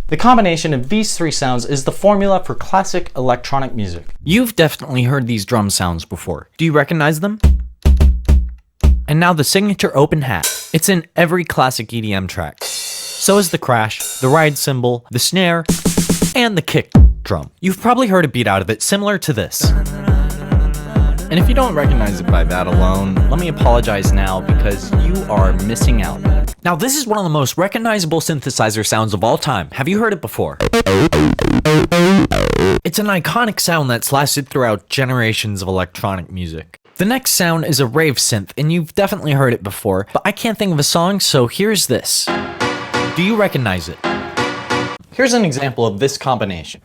The combination of these three sounds is the formula for classic electronic music. You've definitely heard these drum sounds before. Do you recognize them? And now the signature open hat. It's in every classic EDM track. So is the crash, the ride cymbal, the snare, and the kick drum. You've probably heard a beat out of it similar to this. And if you don't recognize it by that alone, let me apologize now because you are missing out. Now this is one of the most recognizable synthesizer sounds of all time. Have you heard it before? It's an iconic sound that's lasted throughout generations of electronic music. The next sound is a rave synth, and you've definitely heard it before, but I can't think of a song, so here's this. Do you recognize it? Here's an example of this combination.